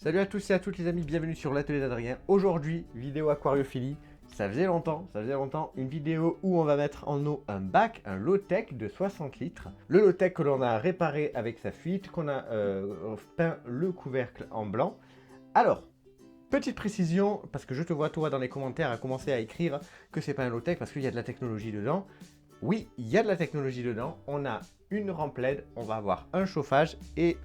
Salut à tous et à toutes les amis, bienvenue sur l'atelier d'Adrien. Aujourd'hui, vidéo aquariophilie. Ça faisait longtemps, une vidéo où on va mettre en eau un bac, un low-tech de 60 litres. Le low-tech que l'on a réparé avec sa fuite, qu'on a peint le couvercle en blanc. Alors, petite précision, parce que je te vois toi dans les commentaires à commencer à écrire que c'est pas un low-tech parce qu'il y a de la technologie dedans. Oui, il y a de la technologie dedans. On a une rampe LED, on va avoir un chauffage et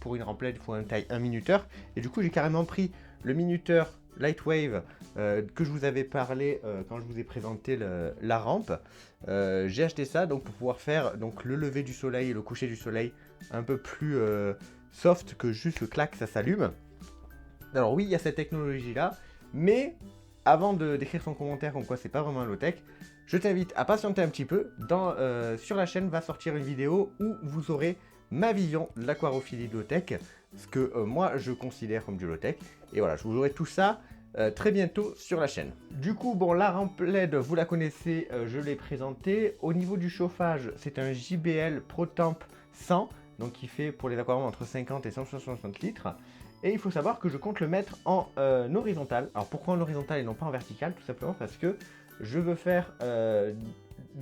pour une rampe LED, il faut une taille 1 minuteur. Et du coup, j'ai carrément pris le minuteur Lightwave que je vous avais parlé quand je vous ai présenté la rampe. J'ai acheté ça donc pour pouvoir faire donc, le lever du soleil et le coucher du soleil un peu plus soft que juste le clac, ça s'allume. Alors oui, il y a cette technologie là, mais avant d'écrire son commentaire comme quoi c'est pas vraiment un low-tech, je t'invite à patienter un petit peu. Sur la chaîne va sortir une vidéo où vous aurez ma vision de l'aquarophilie de low-tech, ce que moi je considère comme du low-tech. Et voilà, je vous aurai tout ça très bientôt sur la chaîne. Du coup, bon, la rampe LED, vous la connaissez, je l'ai présentée. Au niveau du chauffage, c'est un JBL ProTemp 100, donc qui fait pour les aquariums entre 50 et 160 litres. Et il faut savoir que je compte le mettre en horizontal. Alors pourquoi en horizontal et non pas en vertical? Tout simplement parce que je veux faire,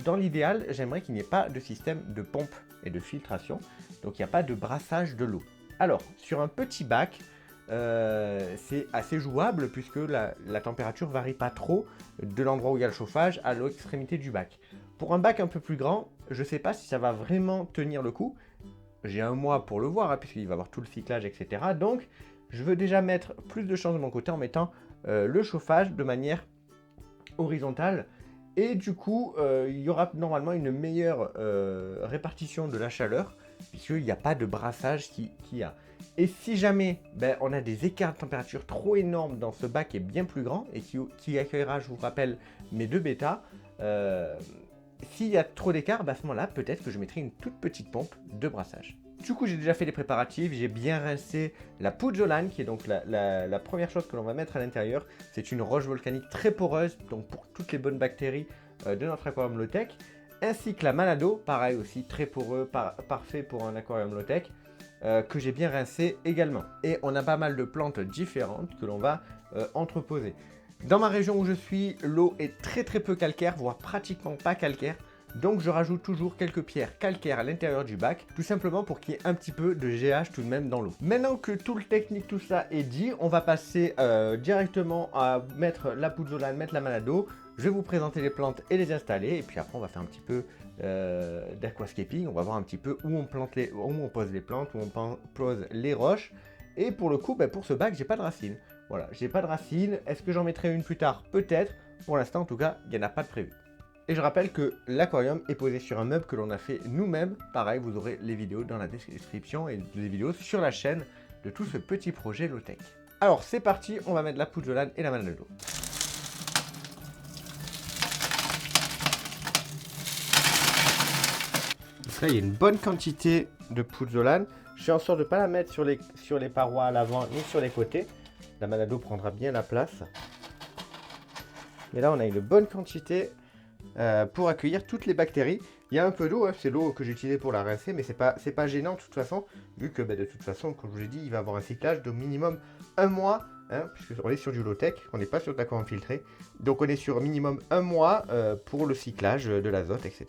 dans l'idéal, j'aimerais qu'il n'y ait pas de système de pompe et de filtration. Donc il n'y a pas de brassage de l'eau. Alors, sur un petit bac, c'est assez jouable puisque la température varie pas trop de l'endroit où il y a le chauffage à l'extrémité du bac. Pour un bac un peu plus grand, je ne sais pas si ça va vraiment tenir le coup. J'ai un mois pour le voir, hein, puisqu'il va y avoir tout le cyclage, etc. Donc, je veux déjà mettre plus de chance de mon côté en mettant le chauffage de manière horizontale. Et du coup, il y aura normalement une meilleure répartition de la chaleur, puisqu'il n'y a pas de brassage qui y a. Et si jamais on a des écarts de température trop énormes dans ce bac qui est bien plus grand, et qui accueillera, je vous rappelle, mes deux bêtas, s'il y a trop d'écart, à ce moment-là, peut-être que je mettrai une toute petite pompe de brassage. Du coup, j'ai déjà fait les préparatifs, j'ai bien rincé la pouzzolane, qui est donc la première chose que l'on va mettre à l'intérieur. C'est une roche volcanique très poreuse, donc pour toutes les bonnes bactéries de notre aquarium low-tech. Ainsi que la Manado, pareil aussi, très poreux, parfait pour un aquarium low-tech, que j'ai bien rincé également. Et on a pas mal de plantes différentes que l'on va entreposer. Dans ma région où je suis, l'eau est très peu calcaire, voire pratiquement pas calcaire. Donc je rajoute toujours quelques pierres calcaires à l'intérieur du bac, tout simplement pour qu'il y ait un petit peu de GH tout de même dans l'eau. Maintenant que tout le technique, tout ça est dit, on va passer directement à mettre la pouzzolane, mettre la Manado. Je vais vous présenter les plantes et les installer, et puis après on va faire un petit peu d'aquascaping. On va voir un petit peu où on pose les plantes, où on pose les roches. Et pour le coup, pour ce bac, j'ai pas de racines. Voilà, j'ai pas de racines. Est-ce que j'en mettrai une plus tard? Peut-être. Pour l'instant, en tout cas, il n'y en a pas de prévu. Et je rappelle que l'aquarium est posé sur un meuble que l'on a fait nous-mêmes. Pareil, vous aurez les vidéos dans la description et les vidéos sur la chaîne de tout ce petit projet low-tech. Alors, c'est parti, on va mettre la pouzzolane et la Manado. Donc là, il y a une bonne quantité de pouzzolane. Je fais en sorte de ne pas la mettre sur les parois à l'avant ni sur les côtés. La Manado prendra bien la place. Mais là, on a une bonne quantité pour accueillir toutes les bactéries. Il y a un peu d'eau, hein, c'est l'eau que j'ai utilisée pour la rincer, mais c'est pas gênant de toute façon, vu que de toute façon, comme je vous l'ai dit, il va avoir un cyclage d'au minimum un mois, hein, puisqu'on est sur du low-tech, on n'est pas sur de l'aquarium filtré. Donc on est sur minimum un mois pour le cyclage de l'azote, etc.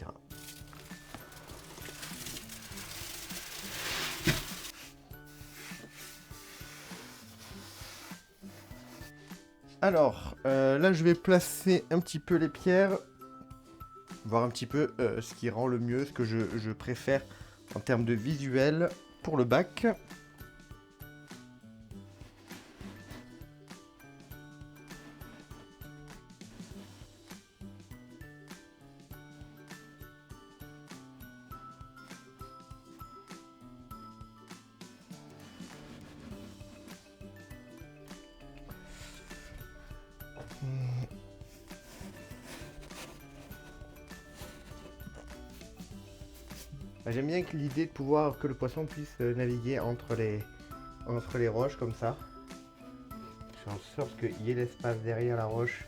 Alors, là je vais placer un petit peu les pierres, voir un petit peu ce qui rend le mieux, ce que je préfère en termes de visuel pour le bac. J'aime bien l'idée de pouvoir que le poisson puisse naviguer entre les roches comme ça. Je fais en sorte qu'il y ait l'espace derrière la roche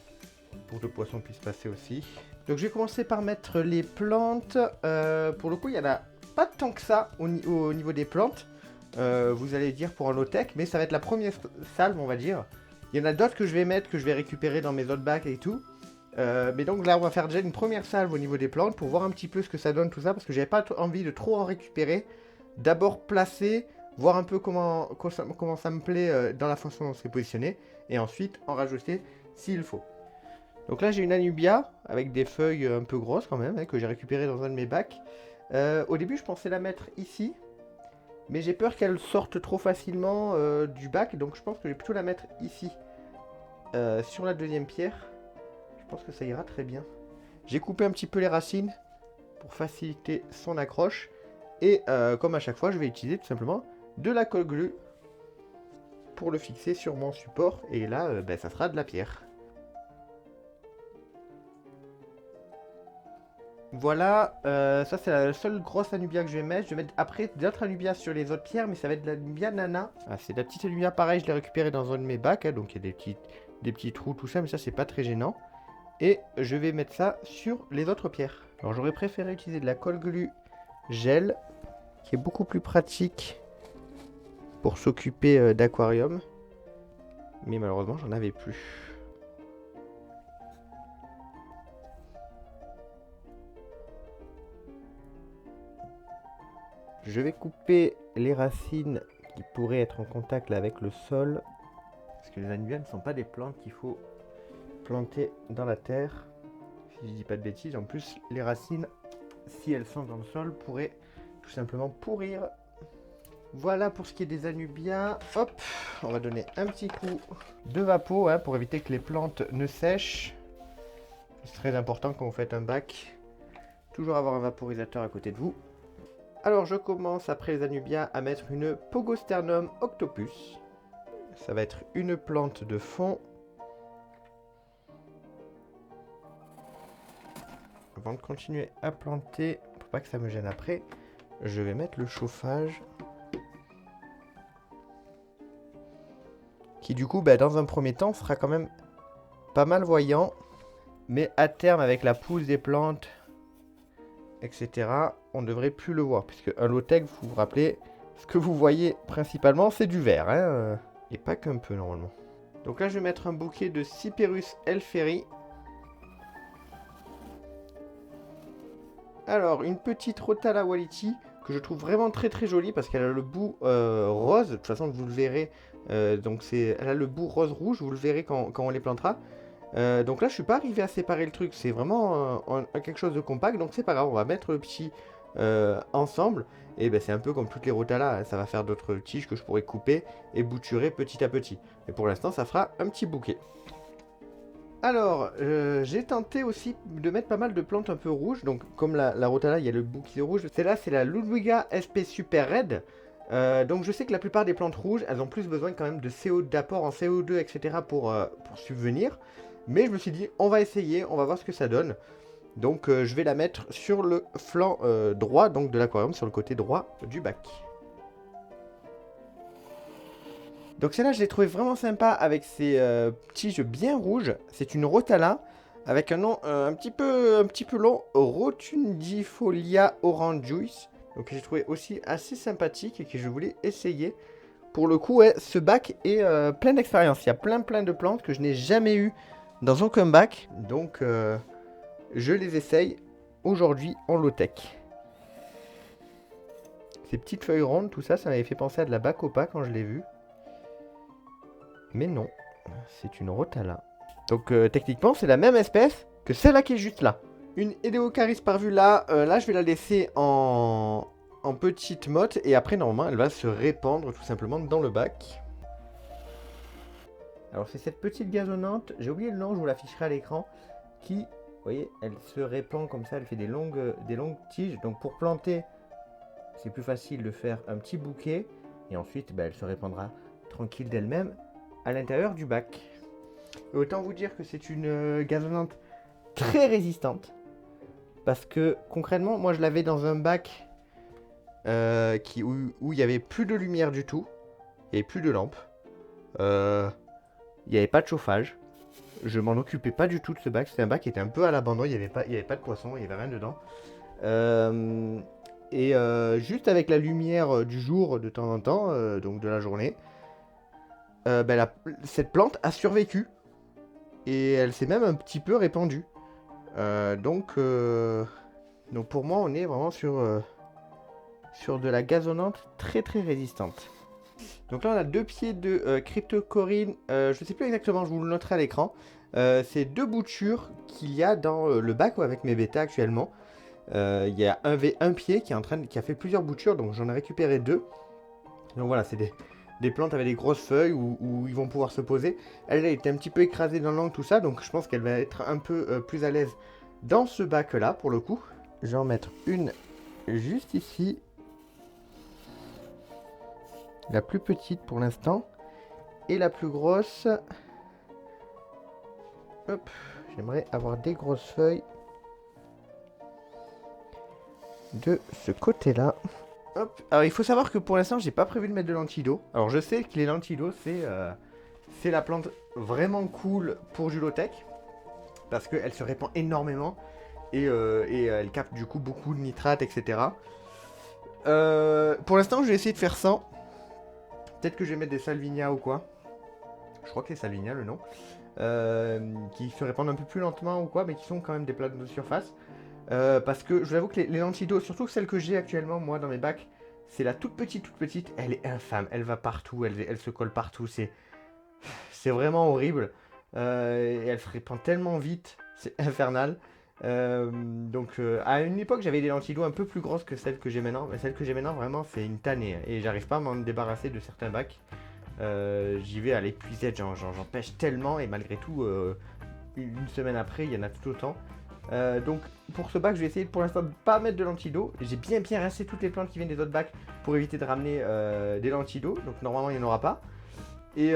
pour que le poisson puisse passer aussi. Donc je vais commencer par mettre les plantes. Pour le coup, il n'y en a pas tant que ça au niveau des plantes. vous allez dire pour un low-tech, mais ça va être la première salve, on va dire. Il y en a d'autres que je vais mettre, que je vais récupérer dans mes autres bacs et tout. Mais donc là, on va faire déjà une première salve au niveau des plantes pour voir un petit peu ce que ça donne tout ça, parce que j'avais pas envie de trop en récupérer. D'abord placer, voir un peu comment ça me plaît dans la façon dont c'est positionné, et ensuite en rajouter s'il faut. Donc là, j'ai une Anubia avec des feuilles un peu grosses quand même, hein, que j'ai récupéré dans un de mes bacs. Au début, je pensais la mettre ici, mais j'ai peur qu'elle sorte trop facilement du bac, donc je pense que je vais plutôt la mettre ici, sur la deuxième pierre. Je pense que ça ira très bien. J'ai coupé un petit peu les racines pour faciliter son accroche. Et comme à chaque fois, je vais utiliser tout simplement de la colle glue pour le fixer sur mon support. Et là, ben, ça sera de la pierre. Voilà, ça c'est la seule grosse Anubia que je vais mettre. Je vais mettre après d'autres Anubias sur les autres pierres, mais ça va être de l'Anubia Nana. Ah, c'est de la petite Anubia, pareil, je l'ai récupérée dans un de mes bacs, hein, donc il y a des petits trous, tout ça, mais ça c'est pas très gênant. Et je vais mettre ça sur les autres pierres. Alors j'aurais préféré utiliser de la colle glue gel, qui est beaucoup plus pratique pour s'occuper d'aquarium. Mais malheureusement, j'en avais plus. Je vais couper les racines qui pourraient être en contact là, avec le sol. Parce que les anubias ne sont pas des plantes qu'il faut planter dans la terre. Si je dis pas de bêtises, en plus, les racines, si elles sont dans le sol, pourraient tout simplement pourrir. Voilà pour ce qui est des anubias. Hop, on va donner un petit coup de vapeau hein, pour éviter que les plantes ne sèchent. C'est très important quand vous faites un bac. Toujours avoir un vaporisateur à côté de vous. Alors je commence après les anubias à mettre une Pogosternum octopus. Ça va être une plante de fond. Avant de continuer à planter, pour pas que ça me gêne après, je vais mettre le chauffage. Qui du coup, bah, dans un premier temps, sera quand même pas mal voyant. Mais à terme, avec la pousse des plantes, etc., on ne devrait plus le voir. Puisque un low-tech, vous vous rappelez, ce que vous voyez principalement, c'est du vert. Hein, et pas qu'un peu, normalement. Donc là, je vais mettre un bouquet de Cyperus elferi. Alors, une petite Rotala Waliti, que je trouve vraiment très très jolie, parce qu'elle a le bout rose. De toute façon, vous le verrez. Donc elle a le bout rose-rouge, vous le verrez quand on les plantera. Donc là, je suis pas arrivé à séparer le truc. C'est vraiment quelque chose de compact. Donc c'est pas grave, on va mettre le petit ensemble. Et ben, c'est un peu comme toutes les Rotala. Hein, ça va faire d'autres tiges que je pourrais couper et bouturer petit à petit. Mais pour l'instant, ça fera un petit bouquet. Alors, j'ai tenté aussi de mettre pas mal de plantes un peu rouges. Donc, comme la Rotala, il y a le bouquet rouge. Celle-là, c'est la Ludwiga SP Super Red. Donc, je sais que la plupart des plantes rouges, elles ont plus besoin quand même d'apport en CO2, etc. pour subvenir. Mais je me suis dit, on va essayer, on va voir ce que ça donne. Donc, je vais la mettre sur le flanc droit donc de l'aquarium, sur le côté droit du bac. Donc celle-là, je l'ai trouvé vraiment sympa avec ses tiges bien rouges. C'est une Rotala avec un nom un petit peu long, Rotundifolia Orange Juice. Donc j'ai trouvé aussi assez sympathique et que je voulais essayer. Pour le coup, ouais, ce bac est plein d'expérience. Il y a plein de plantes que je n'ai jamais eues dans aucun bac. Donc je les essaye aujourd'hui en low-tech. Ces petites feuilles rondes, tout ça, ça m'avait fait penser à de la Bacopa quand je l'ai vu. Mais non, c'est une Rotala. Donc techniquement, c'est la même espèce que celle-là qui est juste là. Une Edeocaris parvula, là je vais la laisser en petite motte. Et après, normalement, elle va se répandre tout simplement dans le bac. Alors c'est cette petite gazonnante, j'ai oublié le nom, je vous l'afficherai à l'écran. Qui, vous voyez, elle se répand comme ça, elle fait des longues tiges. Donc pour planter, c'est plus facile de faire un petit bouquet. Et ensuite, bah, elle se répandra tranquille d'elle-même à l'intérieur du bac. Et autant vous dire que c'est une gazonnante très résistante. Parce que concrètement, moi je l'avais dans un bac où il n'y avait plus de lumière du tout. Il n'y avait plus de lampe. Il n'y avait pas de chauffage. Je m'en occupais pas du tout de ce bac. C'était un bac qui était un peu à l'abandon. Il n'y avait pas de poisson, il n'y avait rien dedans. Et juste avec la lumière du jour de temps en temps, donc de la journée, cette plante a survécu. Et elle s'est même un petit peu répandue. Donc pour moi, on est vraiment sur de la gazonnante très très résistante. Donc là, on a 2 pieds de cryptocoryne. Je ne sais plus exactement, je vous le noterai à l'écran. C'est 2 boutures qu'il y a dans le bac avec mes bêtas actuellement. Il y a un pied qui a fait plusieurs boutures, donc j'en ai récupéré 2. Donc voilà, c'est des plantes avec des grosses feuilles où ils vont pouvoir se poser. Elle a été un petit peu écrasée dans l'angle, tout ça, donc je pense qu'elle va être un peu plus à l'aise dans ce bac là pour le coup. Je vais en mettre une juste ici. La plus petite pour l'instant. Et la plus grosse. Hop, j'aimerais avoir des grosses feuilles de ce côté là. Hop. Alors il faut savoir que pour l'instant j'ai pas prévu de mettre de lentilles d'eau. Alors je sais que les lentilles d'eau c'est la plante vraiment cool pour Julotech. Parce qu'elle se répand énormément. Et elle capte du coup beaucoup de nitrates, etc. Pour l'instant je vais essayer de faire sans. Peut-être que je vais mettre des salvinia ou quoi. Je crois que c'est salvinia le nom. Qui se répandent un peu plus lentement ou quoi, mais qui sont quand même des plantes de surface. Parce que je vous avoue que les lentilles d'eau, surtout celle que j'ai actuellement moi dans mes bacs, c'est la toute petite, elle est infâme, elle va partout, elle se colle partout, c'est vraiment horrible. Et elle se répand tellement vite, c'est infernal. À une époque j'avais des lentilles d'eau un peu plus grosses que celles que j'ai maintenant, mais celles que j'ai maintenant vraiment c'est une tannée, et j'arrive pas à m'en débarrasser de certains bacs. J'y vais à l'épuisette, j'en pêche tellement, et malgré tout une semaine après il y en a tout autant. Donc pour ce bac je vais essayer pour l'instant de pas mettre de lentilles d'eau. J'ai bien rincé toutes les plantes qui viennent des autres bacs pour éviter de ramener des lentilles d'eau, donc normalement il n'y en aura pas. Et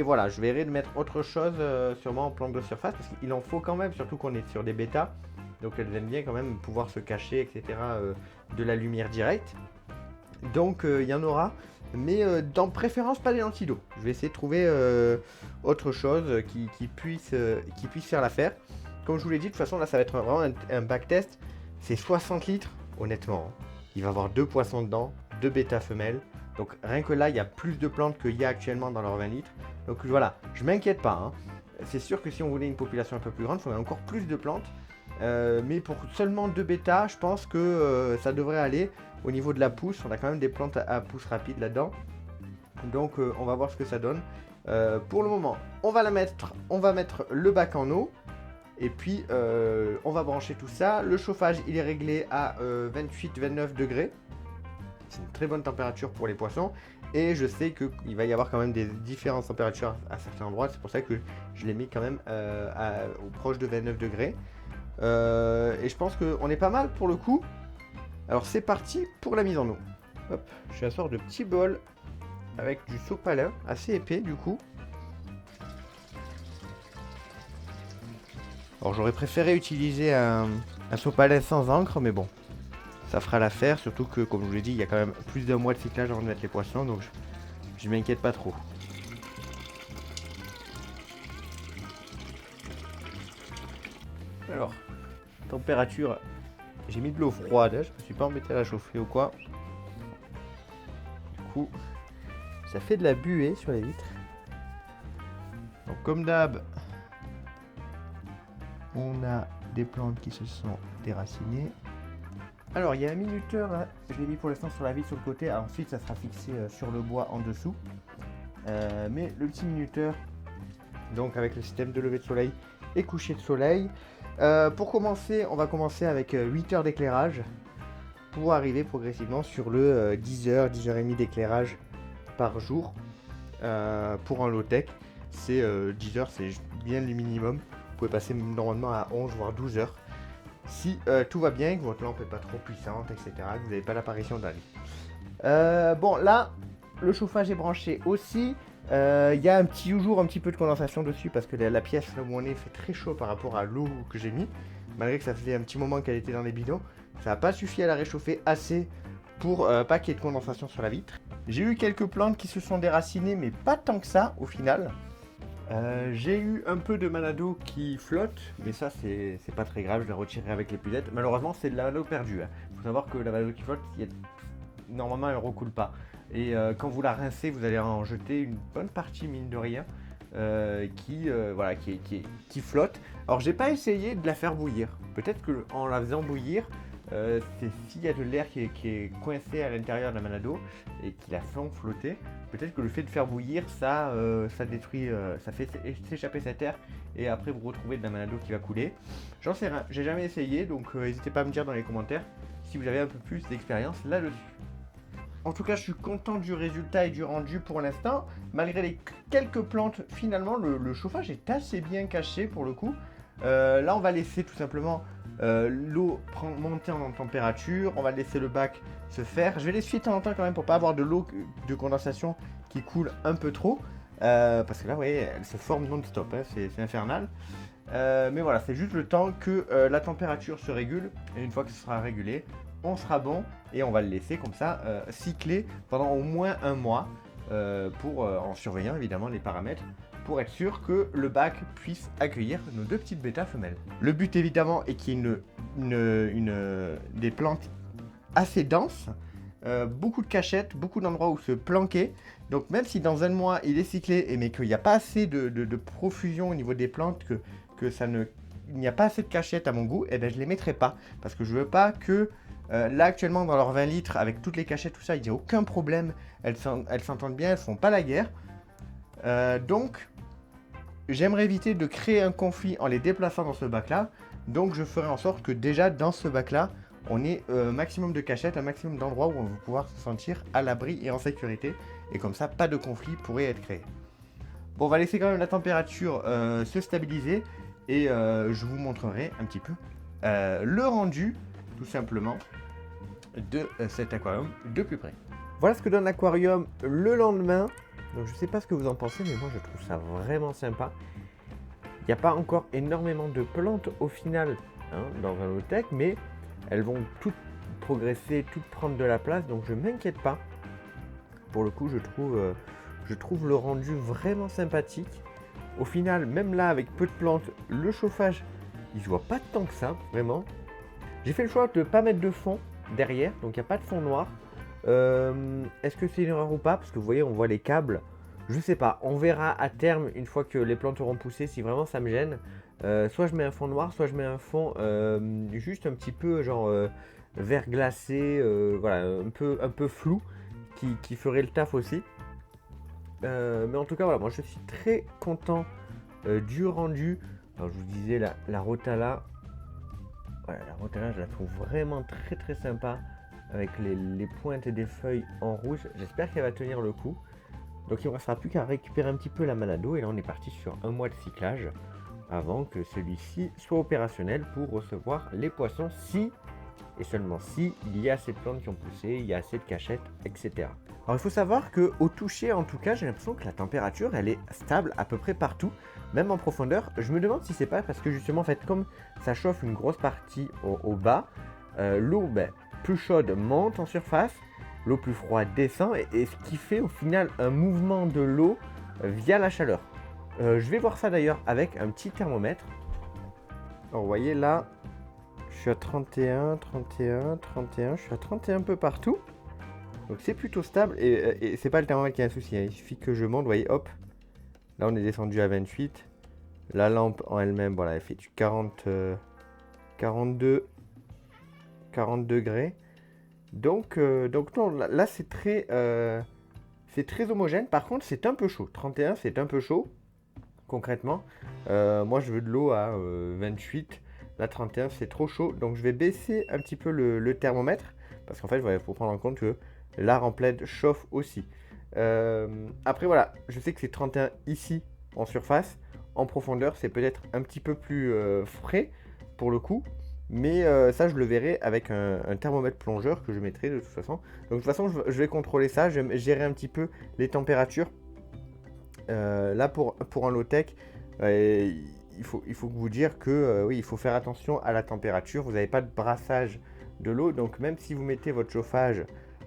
voilà, je verrai de mettre autre chose sûrement en plante de surface, parce qu'il en faut quand même, surtout qu'on est sur des bêtas, donc elles aiment bien quand même pouvoir se cacher, etc. De la lumière directe. Donc il y en aura, mais dans préférence pas des lentilles d'eau. Je vais essayer de trouver autre chose qui puisse faire l'affaire. Comme je vous l'ai dit, de toute façon là ça va être vraiment un back test. C'est 60 litres, honnêtement. Il va y avoir 2 poissons dedans, 2 bêtas femelles. Donc rien que là, il y a plus de plantes qu'il y a actuellement dans leurs 20 litres. Donc voilà, je m'inquiète pas. Hein. C'est sûr que si on voulait une population un peu plus grande, il faudrait encore plus de plantes. Mais pour seulement 2 bêtas, je pense que ça devrait aller. Au niveau de la pousse, on a quand même des plantes à pousse rapide là-dedans. Donc on va voir ce que ça donne. Pour le moment, on va mettre le bac en eau. Et puis on va brancher tout ça. Le chauffage, il est réglé à 28-29 degrés. C'est une très bonne température pour les poissons. Et je sais qu'il va y avoir quand même des différentes températures à certains endroits. C'est pour ça que je l'ai mis quand même au proche de 29 degrés. Et je pense qu'on est pas mal pour le coup. Alors c'est parti pour la mise en eau. Hop, je suis à sorte de petit bol avec du sopalin assez épais du coup. Alors j'aurais préféré utiliser un sopalin sans encre, mais bon. Ça fera l'affaire, surtout que, comme je vous l'ai dit, il y a quand même plus d'un mois de cyclage avant de mettre les poissons, donc je m'inquiète pas trop. Alors, température, j'ai mis de l'eau froide, hein, je me suis pas embêté à la chauffer ou quoi. Du coup, ça fait de la buée sur les vitres. Donc comme d'hab, on a des plantes qui se sont déracinées. Alors il y a un minuteur là, je l'ai mis pour l'instant sur la vitre sur le côté, ensuite ça sera fixé sur le bois en dessous. Mais le petit minuteur, donc avec le système de lever de soleil et coucher de soleil. Pour commencer, on va commencer avec 8 heures d'éclairage pour arriver progressivement sur le 10h, 10h30 d'éclairage par jour pour un low-tech. C'est 10 heures, c'est bien le minimum. Vous pouvez passer normalement à 11 voire 12 heures. Si tout va bien, que votre lampe n'est pas trop puissante, etc., que vous n'avez pas l'apparition d'un lit. Bon, là, le chauffage est branché aussi. Il y a toujours un petit peu de condensation dessus parce que la pièce là où on est fait très chaud par rapport à l'eau que j'ai mis. Malgré que ça faisait un petit moment qu'elle était dans les bidons, ça n'a pas suffi à la réchauffer assez pour pas qu'il y ait de condensation sur la vitre. J'ai eu quelques plantes qui se sont déracinées, mais pas tant que ça au final. J'ai eu un peu de manado qui flotte, mais ça c'est pas très grave, je l'ai retiré avec l'épuisette. Malheureusement c'est de la manado perdue, hein. faut savoir que la balado qui flotte, normalement elle ne recoule pas. Et quand vous la rincez, vous allez en jeter une bonne partie, mine de rien, qui flotte. Alors j'ai pas essayé de la faire bouillir. Peut-être qu'en la faisant bouillir, c'est s'il y a de l'air qui est coincé à l'intérieur de la Manado et qui la fait flotter, peut-être que le fait de faire bouillir, ça détruit, ça fait s'échapper cet air et après vous retrouvez de la Manado qui va couler. J'en sais rien, j'ai jamais essayé, donc n'hésitez pas à me dire dans les commentaires si vous avez un peu plus d'expérience là-dessus. En tout cas, je suis content du résultat et du rendu pour l'instant. Malgré les quelques plantes, finalement, le chauffage est assez bien caché pour le coup. Là, on va laisser tout simplement l'eau monter en température. On va laisser le bac se faire. Je vais l'essuyer de temps en temps quand même pour pas avoir de l'eau de condensation qui coule un peu trop. Parce que là, vous voyez, elle se forme non-stop. Hein, c'est infernal. Mais voilà, c'est juste le temps que la température se régule. Et une fois que ce sera régulé, on sera bon et on va le laisser comme ça cycler pendant au moins un mois en surveillant évidemment les paramètres pour être sûr que le bac puisse accueillir nos deux petites bêtas femelles. Le but évidemment est qu'il y ait des plantes assez denses, beaucoup de cachettes, beaucoup d'endroits où se planquer. Donc même si dans un mois il est cyclé mais qu'il n'y a pas assez de profusion au niveau des plantes, il n'y a pas assez de cachettes à mon goût, et ben je les mettrai pas parce que je veux pas que là actuellement dans leurs 20 litres avec toutes les cachettes tout ça, il n'y a aucun problème, elles s'entendent bien, elles font pas la guerre. Donc j'aimerais éviter de créer un conflit en les déplaçant dans ce bac là, donc je ferai en sorte que déjà dans ce bac là on ait un maximum de cachettes, un maximum d'endroits où on va pouvoir se sentir à l'abri et en sécurité, et comme ça pas de conflit pourrait être créé. Bon, on va laisser quand même la température se stabiliser et je vous montrerai un petit peu le rendu tout simplement de cet aquarium de plus près. Voilà ce que donne l'aquarium le lendemain. Donc je sais pas ce que vous en pensez, mais moi je trouve ça vraiment sympa. Il n'y a pas encore énormément de plantes au final dans un low-tech, mais elles vont toutes progresser, toutes prendre de la place, donc je m'inquiète pas. Pour le coup, je trouve le rendu vraiment sympathique. Au final, même là avec peu de plantes, le chauffage, il se voit pas tant que ça, vraiment. J'ai fait le choix de ne pas mettre de fond derrière, donc il n'y a pas de fond noir. Est-ce que c'est une erreur ou pas? Parce que vous voyez, on voit les câbles. Je sais pas, on verra à terme, une fois que les plantes auront poussé, si vraiment ça me gêne. Soit je mets un fond noir, soit je mets un fond juste un petit peu genre vert glacé, voilà, un peu flou, qui ferait le taf aussi. Mais en tout cas, voilà, moi je suis très content du rendu. Alors, je vous disais, la Rotala, voilà, la Rotala, je la trouve vraiment très très sympa avec les pointes des feuilles en rouge. J'espère qu'elle va tenir le coup. Donc, il ne me restera plus qu'à récupérer un petit peu la Manado. Et là, on est parti sur un mois de cyclage avant que celui-ci soit opérationnel pour recevoir les poissons si et seulement si il y a assez de plantes qui ont poussé, il y a assez de cachettes, etc. Alors il faut savoir qu'au toucher, en tout cas, j'ai l'impression que la température, elle est stable à peu près partout, même en profondeur. Je me demande si c'est pas parce que justement, en fait, comme ça chauffe une grosse partie au bas, l'eau plus chaude monte en surface, l'eau plus froide descend, et ce qui fait au final un mouvement de l'eau via la chaleur. Je vais voir ça d'ailleurs avec un petit thermomètre. Alors vous voyez là, je suis à 31, 31, 31, je suis à 31 un peu partout. Donc c'est plutôt stable et c'est pas le thermomètre qui a un souci, hein. Il suffit que je monte, vous voyez, hop. Là on est descendu à 28. La lampe en elle-même, voilà, elle fait du 42 degrés. Donc non, là c'est très homogène. Par contre c'est un peu chaud. 31 c'est un peu chaud, concrètement. Moi je veux de l'eau à 28. Là 31 c'est trop chaud. Donc je vais baisser un petit peu le thermomètre. Parce qu'en fait il faut prendre en compte que l'art en plaid chauffe aussi. Après voilà, je sais que c'est 31 ici en surface. En profondeur c'est peut-être un petit peu plus frais pour le coup. Mais ça je le verrai avec un thermomètre plongeur que je mettrai de toute façon. Donc de toute façon je vais contrôler ça, je vais gérer un petit peu les températures. Là pour un low-tech, il faut vous dire que oui, il faut faire attention à la température. Vous n'avez pas de brassage de l'eau, donc même si vous mettez votre chauffage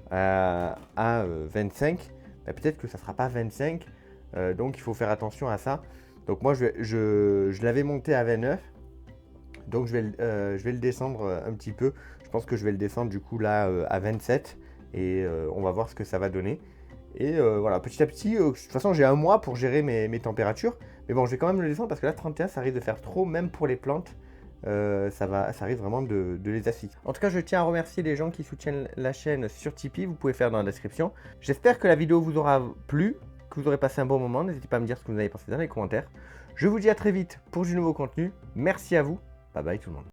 à 25, peut-être que ça ne sera pas 25, donc il faut faire attention à ça. Donc moi je l'avais monté à 29, Donc je vais le descendre un petit peu. Je pense que je vais le descendre du coup là à 27 et on va voir ce que ça va donner. Et voilà, petit à petit, de toute façon j'ai un mois pour gérer mes températures. Mais bon, je vais quand même le descendre parce que là 31 ça risque de faire trop même pour les plantes. Ça risque vraiment de les asphyxier. En tout cas, je tiens à remercier les gens qui soutiennent la chaîne sur Tipeee. Vous pouvez faire dans la description. J'espère que la vidéo vous aura plu, que vous aurez passé un bon moment. N'hésitez pas à me dire ce que vous avez pensé dans les commentaires. Je vous dis à très vite pour du nouveau contenu. Merci à vous. Bye bye tout le monde.